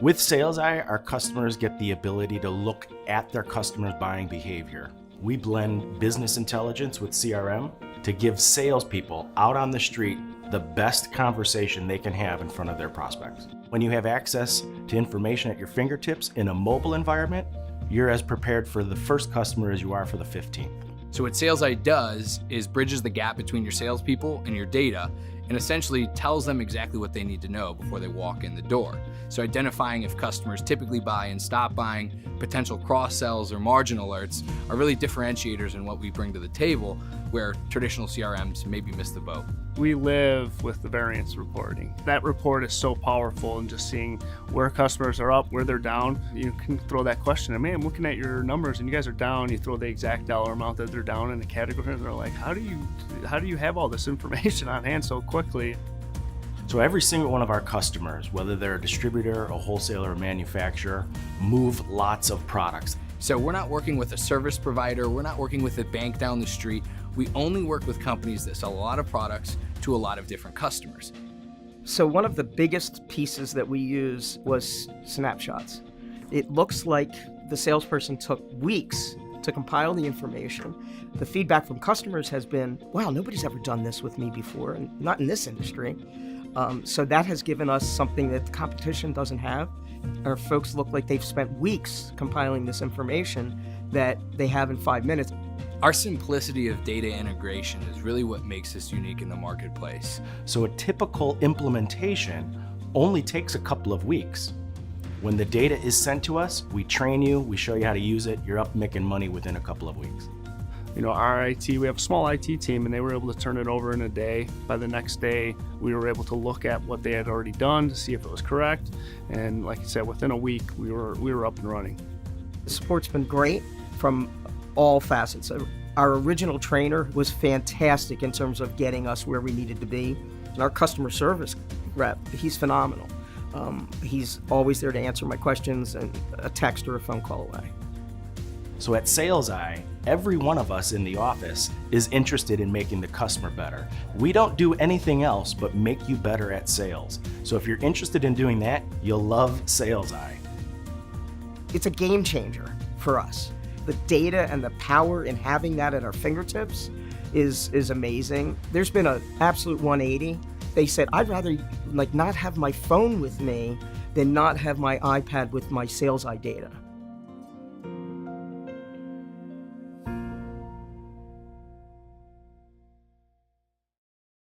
With SalesEye, our customers get the ability to look at their customers' buying behavior. We blend business intelligence with CRM to give salespeople out on the street the best conversation they can have in front of their prospects. When you have access to information at your fingertips in a mobile environment, you're as prepared for the first customer as you are for the 15th. So what SalesEye does is bridges the gap between your salespeople and your data and essentially tells them exactly what they need to know before they walk in the door. So identifying if customers typically buy and stop buying, potential cross-sells or margin alerts are really differentiators in what we bring to the table where traditional CRMs maybe miss the boat. We live with the variance reporting. That report is so powerful, and just seeing where customers are up, where they're down. You can throw that question, and man, I'm looking at your numbers and you guys are down. You throw the exact dollar amount that they're down in the category, and they're like, how do you have all this information on hand so quickly? So every single one of our customers, whether they're a distributor, a wholesaler, or manufacturer, move lots of products. So we're not working with a service provider, we're not working with a bank down the street. We only work with companies that sell a lot of products to a lot of different customers. So one of the biggest pieces that we use was snapshots. It looks like the salesperson took weeks to compile the information. The feedback from customers has been, wow, nobody's ever done this with me before, and not in this industry. So that has given us something that the competition doesn't have. Our folks look like they've spent weeks compiling this information that they have in 5 minutes. Our simplicity of data integration is really what makes us unique in the marketplace. So a typical implementation only takes a couple of weeks. When the data is sent to us, we train you, we show you how to use it, you're up making money within a couple of weeks. You know, our IT, we have a small IT team, and they were able to turn it over in a day. By the next day, we were able to look at what they had already done to see if it was correct. And like I said, within a week, we were up and running. The support's been great from all facets. Our original trainer was fantastic in terms of getting us where we needed to be. And our customer service rep, he's phenomenal. He's always there to answer my questions, and a text or a phone call away. So at SalesEye, every one of us in the office is interested in making the customer better. We don't do anything else but make you better at sales. So if you're interested in doing that, you'll love SalesEye. It's a game changer for us. The data and the power in having that at our fingertips is amazing. There's been an absolute 180. They said, I'd rather not have my phone with me than not have my iPad with my SalesEye data.